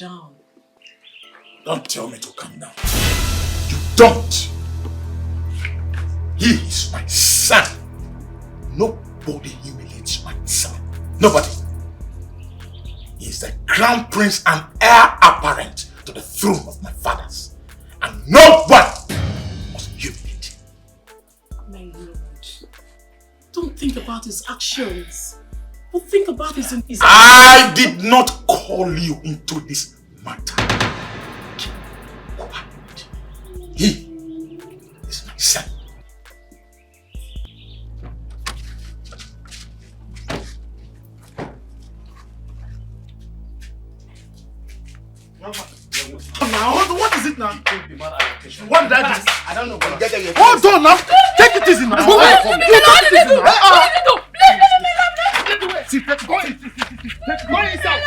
down. Don't tell me to calm down. You don't. He is my son. Nobody humiliates my son. Nobody. He is the crown prince and heir apparent to the throne of my fathers. And no one must humiliate him. My lord, don't think about his actions. But think about his I did not call you into this matter. He is my son. Now, what is it now? What did I do? I don't know. Hold on now. Take it easy now. Go inside.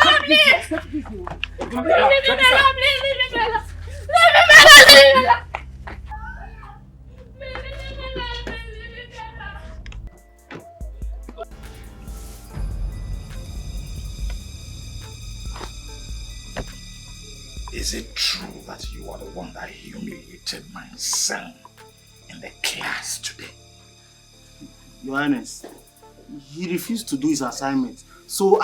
Is it true that you are the one that humiliated my son in the class today? Your Highness, he refused to do his assignment. So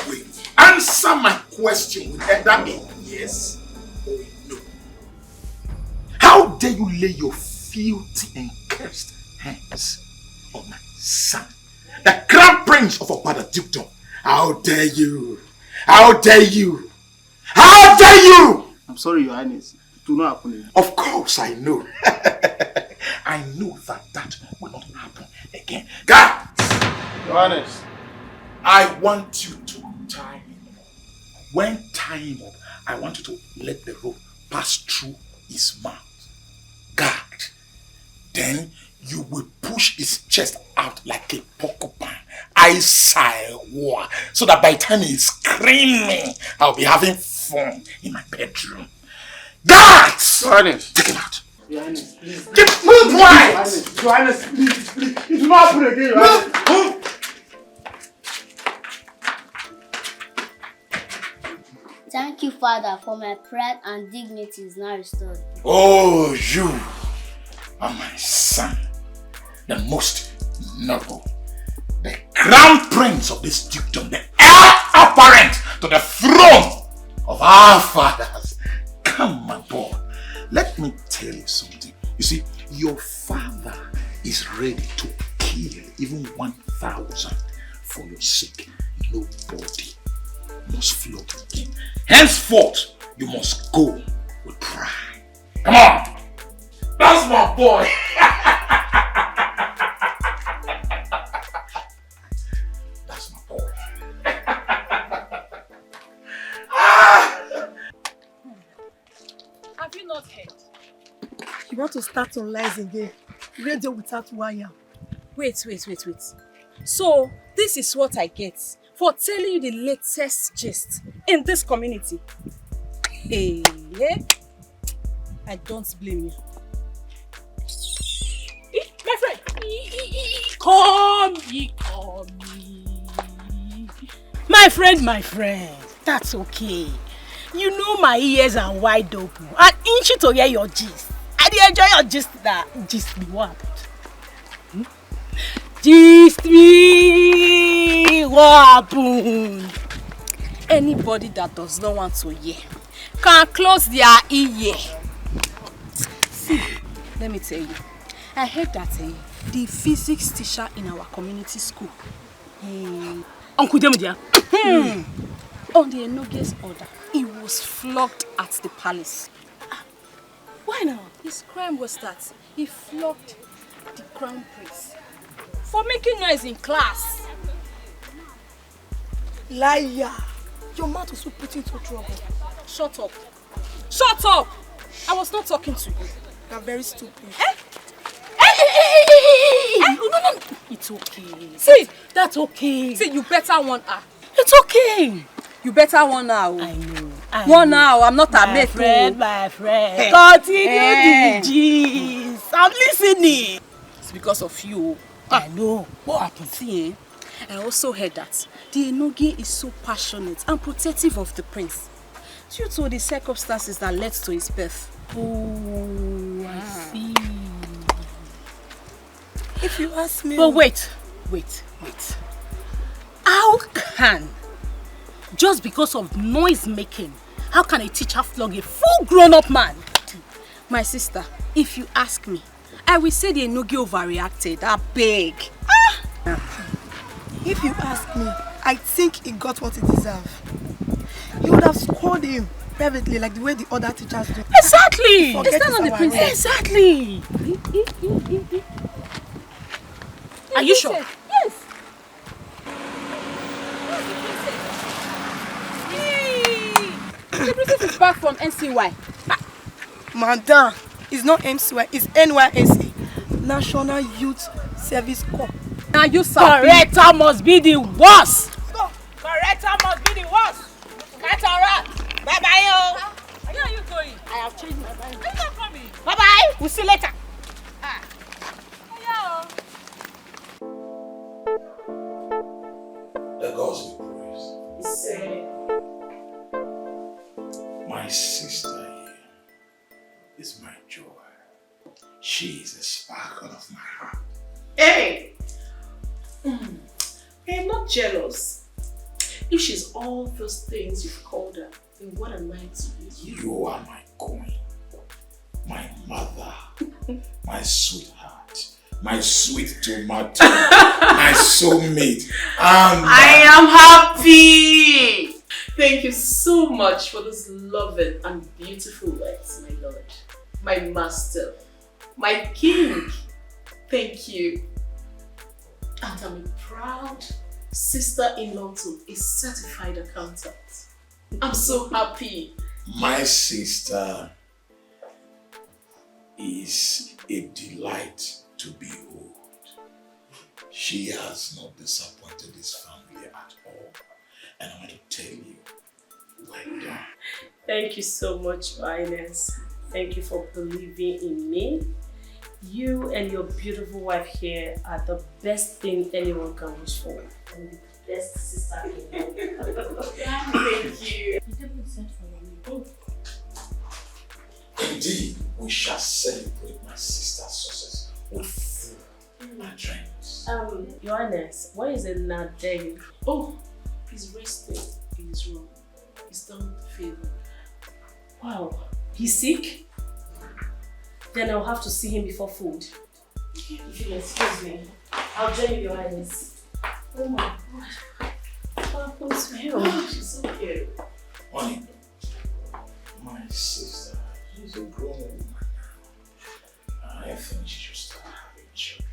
Wait, answer my question with either a yes or a no. How dare you lay your filthy and cursed hands on my son, the crown prince of Uwadiae? How dare you? How dare you? How dare you? I'm sorry, Your Highness. It will not happen again. Of course I know. I know that will not happen again. Guys! Your Highness. I want you to tie him up. When tying him up, I want you to let the rope pass through his mouth. Guard. Then you will push his chest out like a porcupine. I sigh war. So that by the time he's screaming, I'll be having fun in my bedroom. Guards! Your Highness. Take him out. Your Highness, please. Move right! Your Highness, please. It will not happen again, Your Highness. Move! Thank you, Father, for my pride and dignity is now restored. Oh, you are my son, the most noble, the crown prince of this dukedom, the heir apparent to the throne of our fathers. Come, my boy, let me tell you something. You see, your father is ready to kill even 1,000 for your sake. Nobody must float again. Henceforth, you must go with pride. Come on! That's my boy! That's my boy. Have you not heard? You want to start on lies again? Radio without wire. Wait. So, this is what I get for telling you the latest gist in this community. Hey, I don't blame you. My friend, come. My friend, that's okay. You know my ears are wide open. I'm itching to hear your gist. I did enjoy your gist. Gist me what? Gist me what happened? Anybody that does not want to hear can close their ear. See, let me tell you. I heard that the physics teacher in our community school, Uncle Demedia, on the Enoge's order, he was flogged at the palace. Why now? His crime was that he flogged the crown prince for making noise in class. Liar! Your mouth was so put into trouble. Shut up. Shut up! I was not talking to you. You're very stupid. No. It's okay. See, that's okay. See, you better warn her. It's okay. You better warn her. I know. Warn her. I'm not a mate. My friend. Hey. Continue the gist. I'm listening. It's because of you. I know. What happened? See, I also heard that the Enogi is so passionate and protective of the prince due to the circumstances that led to his birth. Oh, I see. If you ask me... But wait. How can, just because of noise making, how can a teacher flog a full grown-up man? My sister, if you ask me, I will say the Enogi overreacted. I beg. If you ask me, I think he got what he deserved. You would have scored him privately like the way the other teachers do. Exactly! It's not on the princess. Exactly! Are you sure? Yes! The princess is back from NCY. Madam, it's not MCY, it's NYSC. National Youth Service Corps. Now you corrector must be the worst. Corrector must be the worst. That's alright. Bye bye. Where are you going? I have changed my mind. Are you not coming? Bye bye. We'll see you later. The gods be praised. My sister here is my joy. She is the sparkle of my heart. Hey! I'm not jealous. If she's all those things you've called her, then what am I to you? You are my queen, my mother, my sweetheart, my sweet tomato, my soulmate. I am happy! Thank you so much for this loving and beautiful words, my lord, my master, my king. Thank you. And I'm a proud sister-in-law to a certified accountant. I'm so happy. My sister is a delight to behold. She has not disappointed this family at all. And I want to tell you, well done. Thank you so much, Your Highness. Thank you for believing in me. You and your beautiful wife here are the best thing anyone can wish for. And the best sister in the world. Thank you. Indeed, we shall celebrate my sister's success with food and drinks. Your Highness, why is it not there? Oh, he's resting in his room. He's done with the fever. Wow, he's sick? Then I'll have to see him before food. If you'll excuse me, I'll join you, Your Highness. Oh my God. What happens to him? She's so cute. Honey, my sister, she's a grown woman now. I think she should start having children.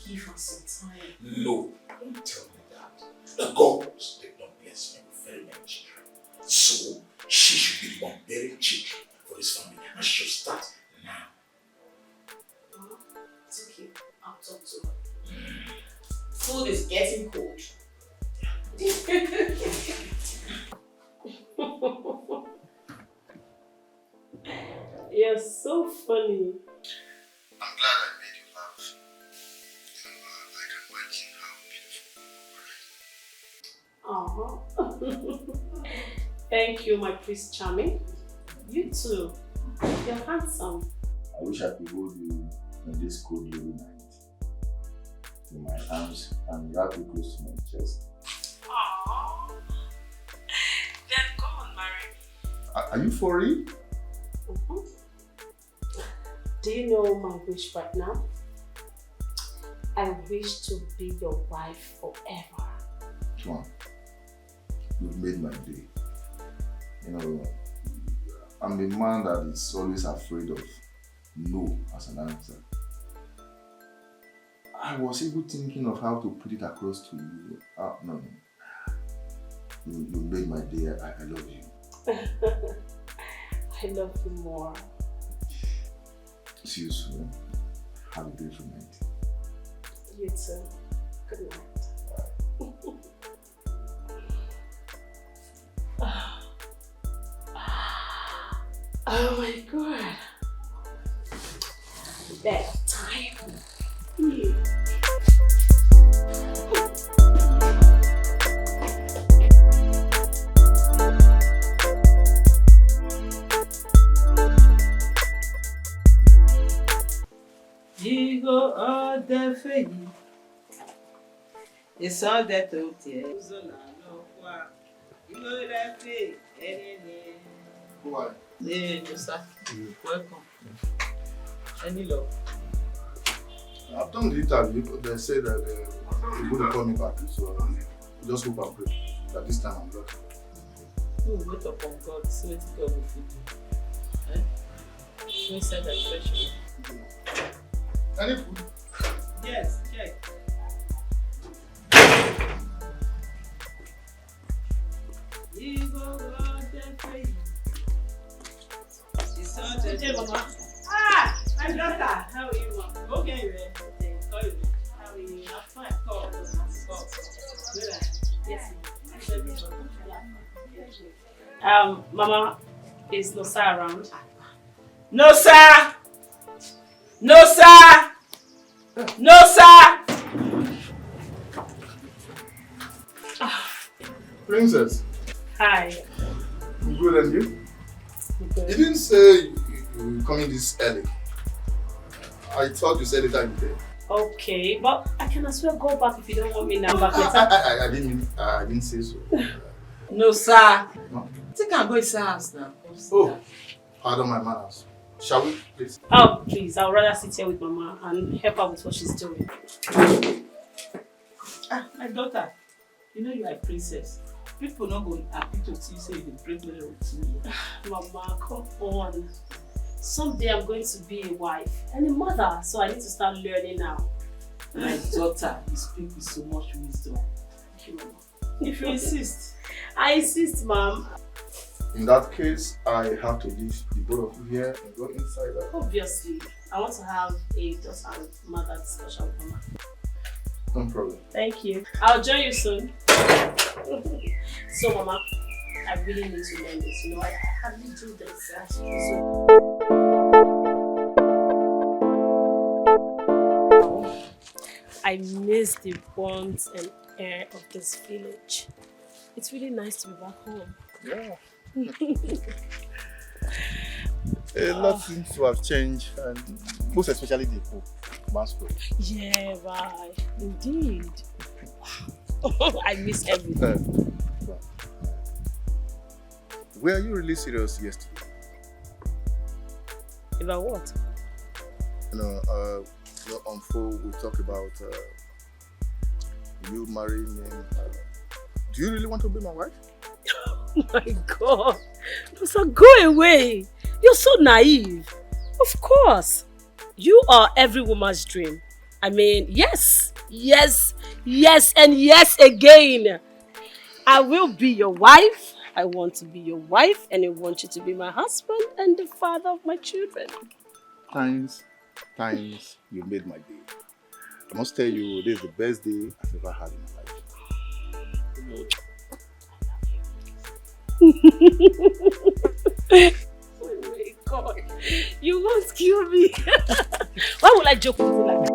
Give her some time. No, don't tell me that. The gods did not bless me with very many children. So, she should be the one bearing children for this family. And she should start now. It's okay. I'll talk to her. Food is getting cold. You're so funny. I'm glad I made you laugh. I can imagine how beautiful you are. Thank you, my Prince Charming. You too. You're handsome. I wish I could hold you on this cold lonely night in my arms and wrap you close to my chest. Aww. Then come and marry me. Are you for real? Do you know my wish right now? I wish to be your wife forever. Come on. You've made my day. You know, I'm a man that is always afraid of no as an answer. I was even thinking of how to put it across to you. No. You made my day. I love you. I love you more. See you soon. Have a beautiful night. You too. Good night. Oh my God. That time. It's all that out here. Why? Yeah, sir. Welcome. Any love? I've done the interview, but they said that they're going to call me back. So just hope and pray that this time I'm lucky. You wait upon God, see what God will feed you. Eh? We said that question. Any food? Yes, check. Ah, my daughter, how are you, mom? Okay, man. How are you? I'm fine. Call. Yes. Mama, is no sir around? No, sir. No, sir. No, sir. Princess. Hi. I'm good, and you? Good. You didn't say you were coming this early. I thought you said it time today. Okay, but I can as well go back if you don't want me now. Back later. I didn't say so. No, sir. No? I think I'll go to his house now. Oh, pardon my manners. Shall we, please? Oh, please. I'll rather sit here with Mama and help her with what she's doing. My daughter, you know you are a princess. People not going happy to see you say you break the routine. Mama, come on. Someday I'm going to be a wife and a mother, so I need to start learning now. My daughter, you speak with so much wisdom. Thank you, Mama. If you insist. I insist, Mom. In that case, I have to leave the both of you here and go inside. Obviously, I want to have a just and mother discussion with Mama. No problem. Thank you. I'll join you soon. So, Mama, I really need to learn this. You know, I hardly do this. I miss the warmth and air of this village. It's really nice to be back home. Yeah. A lot seems to have changed, and most especially the masquerade. Yeah, right. Indeed. I miss everything. Were you really serious yesterday? About what? On phone we talked about you marrying me. Do you really want to be my wife? Oh my God. So go away. You're so naive. Of course. You are every woman's dream. I mean, yes, yes, yes, and yes again. I will be your wife. I want to be your wife, and I want you to be my husband and the father of my children. Times, you made my day. I must tell you, this is the best day I've ever had in my life. Oh my God, you won't kill me. Why would I joke with you like that?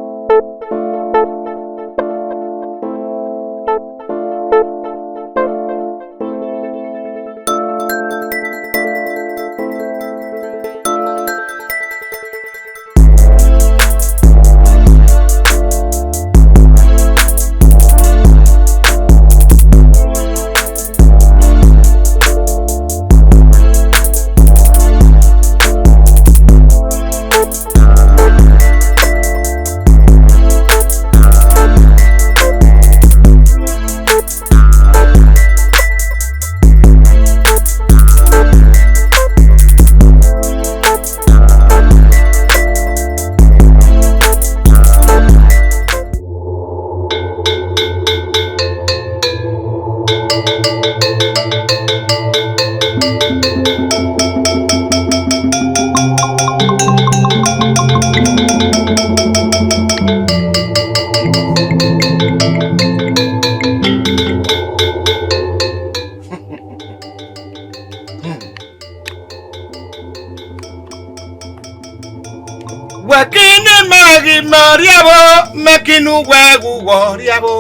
Mariabo, mekinu wegu wariabo,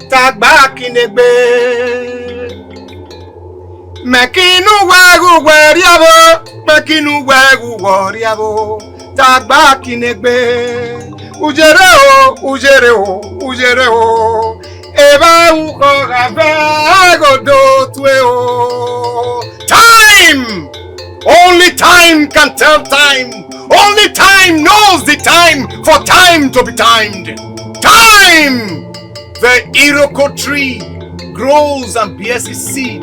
tagba kinegbe. Mekinu wegu wariabo, mekinu wegu wariabo, tagba kinegbe. ujere o. Eba uko gabe godo tue o. Time! Only time can tell time. Only time knows the time for time to be timed. Time! The iroko tree grows and bears its seed.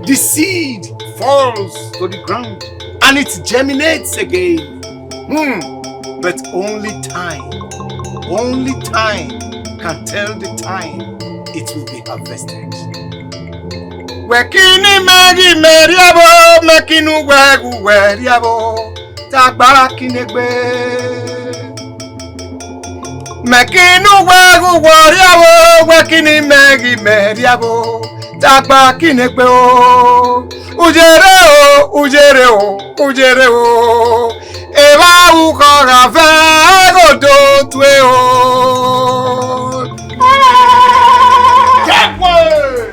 The seed falls to the ground and it germinates again. But only time can tell the time it will be harvested. Wekini meri meriabo, mekinu wegu weriabo, tagba kinegbe. Mekinu wegu weriabo, wekini meri meriabo, tagba kinegbe o. Ujere o. Eba uko gafe godo tue o. That word!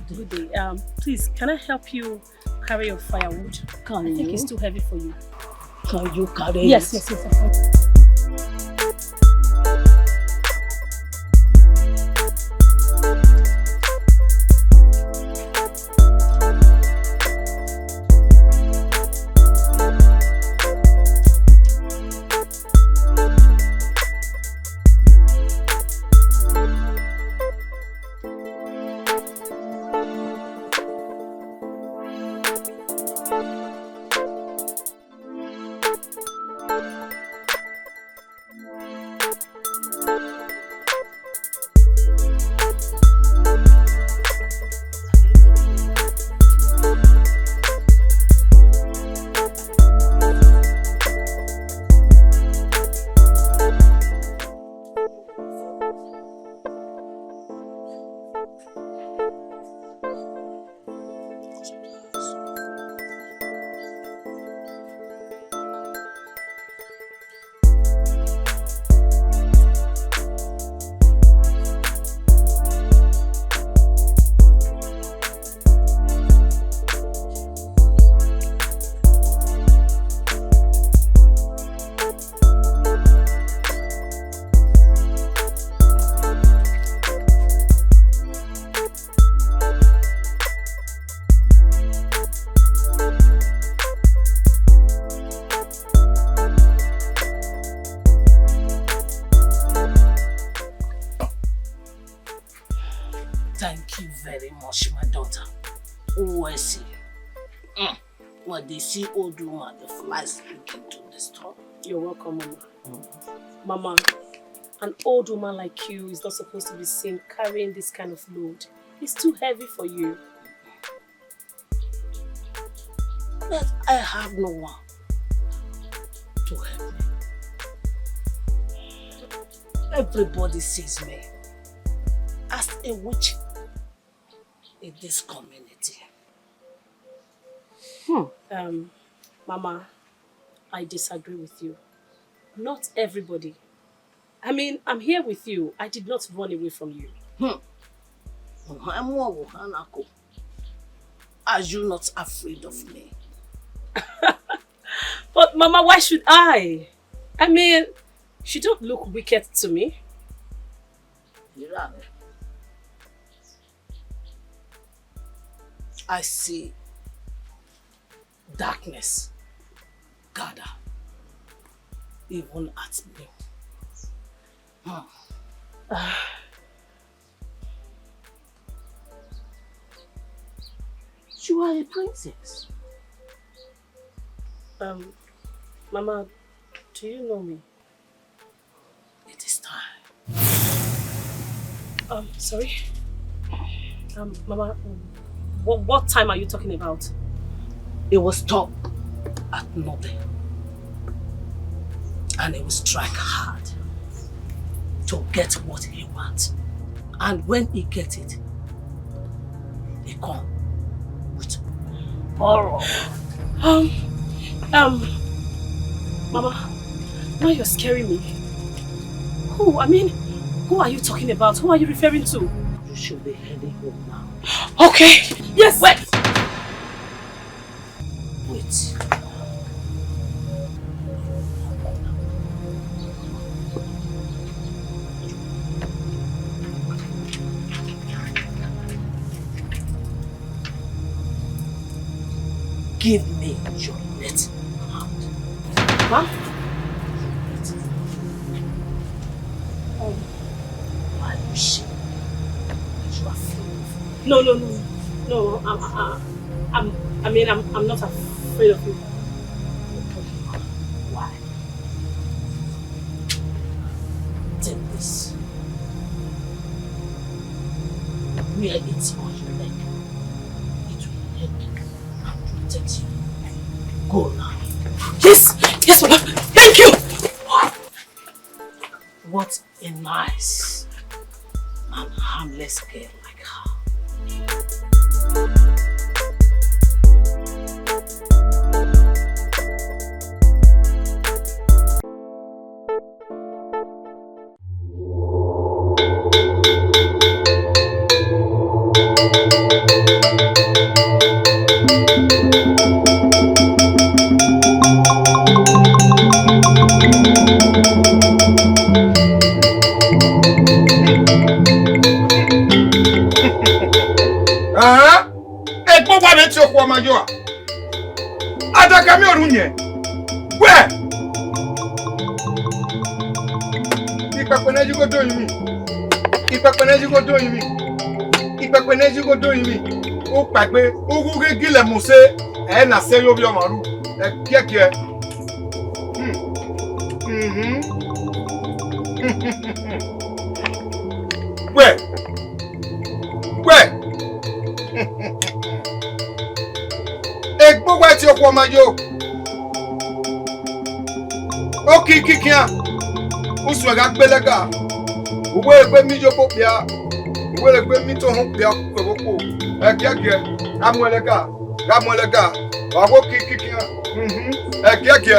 Good day. Please, can I help you carry your firewood? I think it's too heavy for you. Can you carry it? Yes. Thank you very much, my daughter. OSAGIE. When they see old woman, the flies begin to destroy. You're welcome, Mama. Mama, an old woman like you is not supposed to be seen carrying this kind of load. It's too heavy for you. But I have no one to help me. Everybody sees me as a witch in this community. Mama, I disagree with you. Not everybody. I mean, I'm here with you. I did not run away from you. Are you not afraid of me? But Mama, why should I? I mean, she don't look wicked to me. I see darkness gather even at me. You are a princess. Mama, do you know me? It is time. Sorry? Mama, what time are you talking about? It will stop at nothing. And it will strike hard. to get what he wants. And when he gets it, he come with horror. Mama, now you're scaring me. Who? I mean, who are you talking about? Who are you referring to? You should be heading home now. Okay. Yes. Wait. Wait. Give me your left hand. Huh? Why are you shaking? You are afraid. No. I'm not afraid of you. Why? Take this. Wear it on your leg. It will help you and protect you. Go now. Yes, Mama. Thank you. What a nice and harmless girl like her. Major. Adakami orunye. Where? Ipapeneji go do yimi. Ipapeneji go do yimi. Ipapeneji go do yimi. O pagbe, o guge gile muse, e na se yo bi omaru. E kieke. Where? Where? Gbogbo ti okwo majo o kikikia usu ga gbelega uwe egbe mi jo popia uwe egbe mi to hun pia pepoko ekiakie amuelega wa go kikikia ekiakie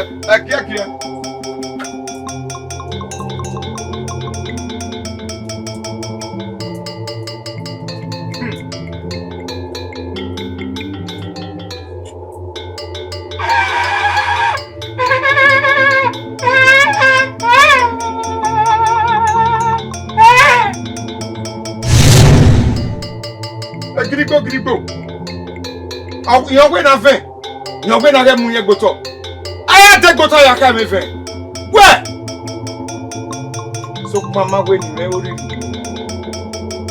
Gribo. Yon we na vin. Yon we na re munye goto. Aya de goto ya ka me vin. Where? So mama we ni me ori.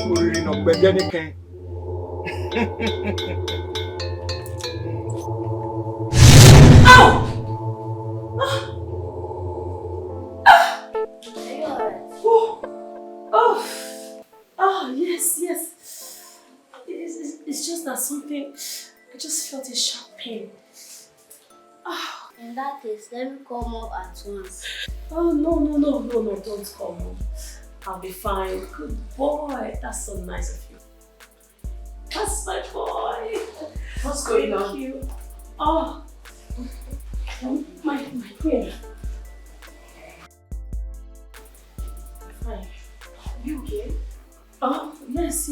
Ori no gbeje nikan. Yes. It's just that something, I just felt a sharp pain. In that case, let me call Mom at once. Oh, no, don't call Mom. I'll be fine. Good boy. That's so nice of you. That's my boy. What's going on? Thank you. Oh, my queen. Fine. Are you okay? Oh, yes.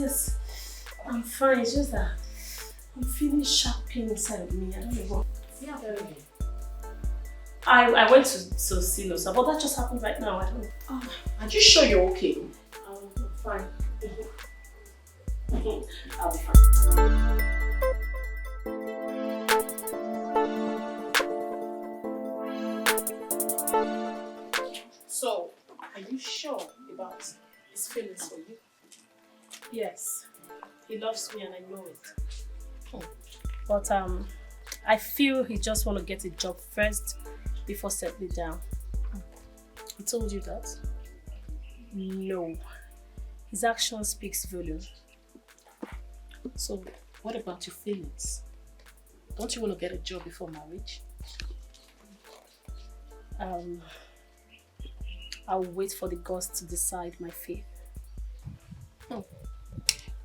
I'm fine. It's just that I'm feeling sharp pain inside of me. I don't know what. Yeah, very good. I went to see Nosa, but that just happened right now. I don't know. Oh, are you sure you're okay? I'm fine. I'll be fine. So, are you sure about his feelings for you? Yes. He loves me and I know it. But I feel he just want to get a job first before settling down. He told you that? No. His action speaks volume. So, what about your feelings? Don't you want to get a job before marriage? I'll wait for the gods to decide my fate.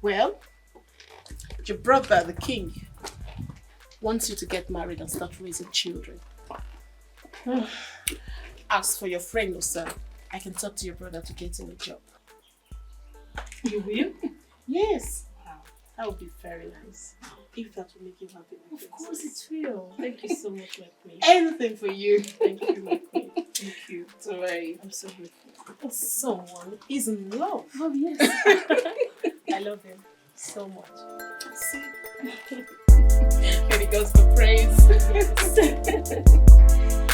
Well, your brother, the king, wants you to get married and start raising children. As for your friend, Osa, I can talk to your brother to get him a job. You will? Yes. Wow, that would be very nice. If that will make you happy, my Of course it will. Thank you so much, my queen. Anything for you. Thank you, my queen. Thank you. So I'm so grateful. Someone is in love. Oh, yes. I love him so much. See? Here he goes for praise.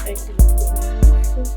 Thank you, my queen.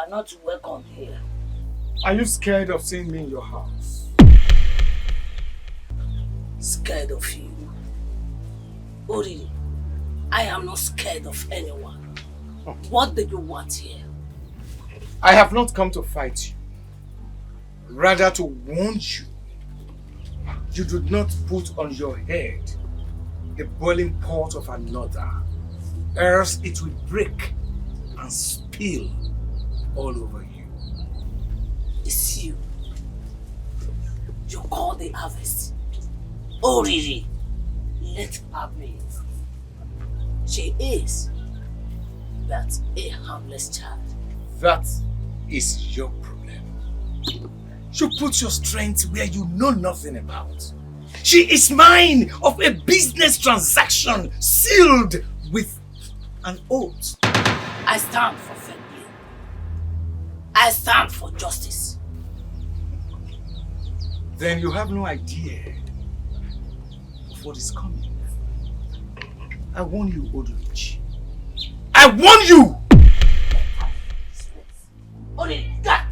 Not welcome here. Are you scared of seeing me in your house? Scared of you? Ori, I am not scared of anyone. What do you want here? I have not come to fight you. Rather to warn you. You do not put on your head the boiling pot of another, else it will break and spill all over you. It's you. You call the harvest. Oh, really? Let her be. She is but a harmless child. That is your problem. You put your strength where you know nothing about. She is mine of a business transaction sealed with an oath. I stand for fair play. I stand for justice. Then you have no idea of what is coming. I warn you, Odorich. I warn you! Only that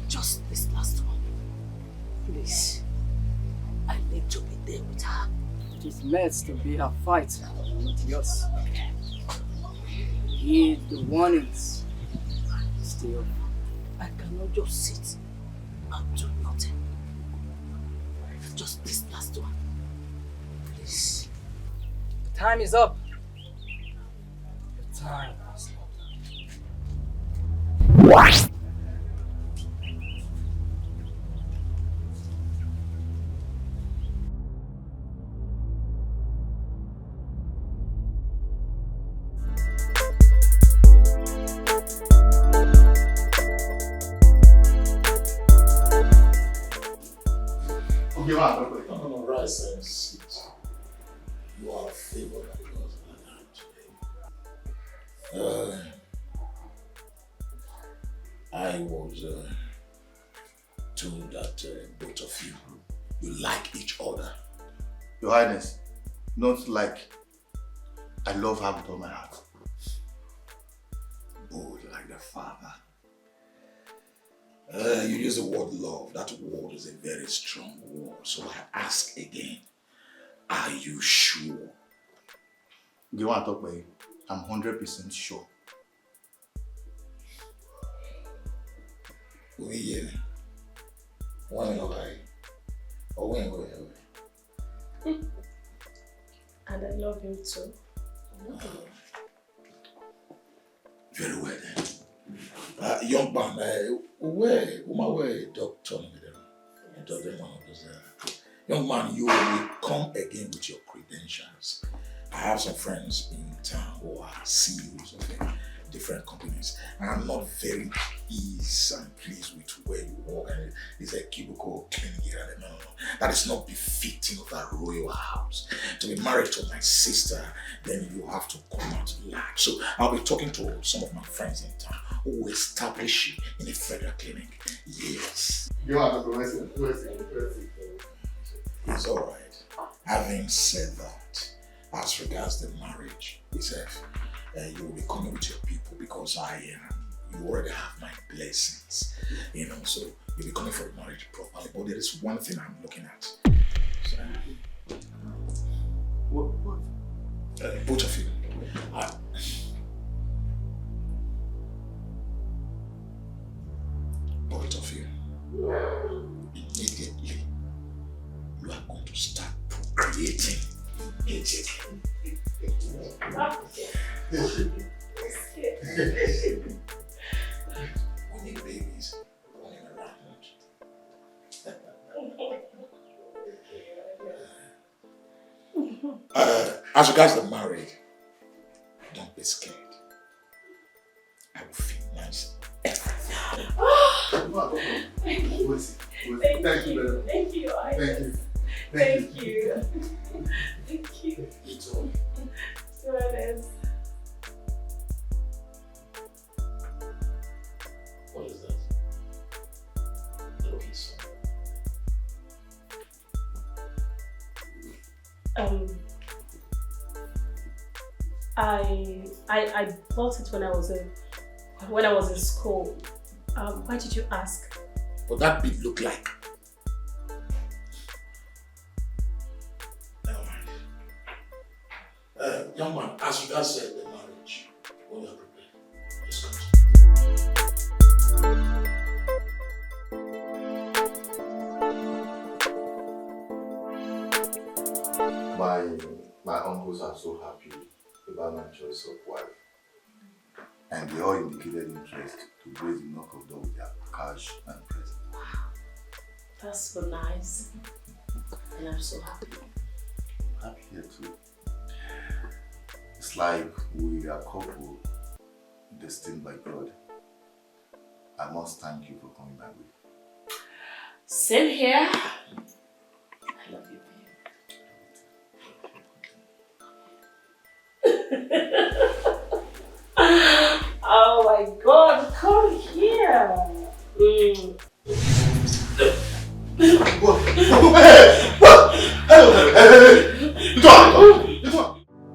Just this last one. Please. I need to be there with her. It is meant to be a fight, not yours. Heed the warnings. Still, I cannot just sit and do nothing. Just this last one. Please. the time is up. The time is up. No, rise and sit. You are favored by God today. I was told that both of you like each other. Your Highness, not like. I love her with all my heart. Both like the Father. You use the word love. That word is a very strong word. So I ask again, are you sure? You want to talk about it? I'm 100% sure. We when away. Or when away. And I love him too. Very well then. Young man, where doctor? Young man, you will come again with your credentials. I have some friends in town who are CEOs of different companies, and I'm not very easy and pleased with where you work. And it's a cubicle cleaning here. No. That is not befitting of that royal house. To be married to my sister, then you have to come out large. So I'll be talking to some of my friends in town who will establish you in a federal clinic. Yes. You want to It's all right. Having said that, as regards the marriage itself, you will be coming with your people because you already have my blessings, so you'll be coming for the marriage properly. But there is one thing I'm looking at. So, what? Both of you. Both of you. Immediately, you are going to start procreating. We need babies running around. As regards the married, don't be scared. I will finance everything. Thank you. Thank you. Thank you. Thank you. Thank you. It's all. So it is. What is that? Lucky son. I bought it when I was in school. Why did you ask? What that bit look like? Never mind. Young man, as you guys said, the marriage, when you are prepared, just come. My uncles are so happy about my choice of wife. And they all indicated interest to grace the knock of door with their cash and present. That's so nice. And I'm so happy. Happy here too. It's like we are a couple destined by God. I must thank you for coming my way. Same here. I love you, babe. Oh my God, come here.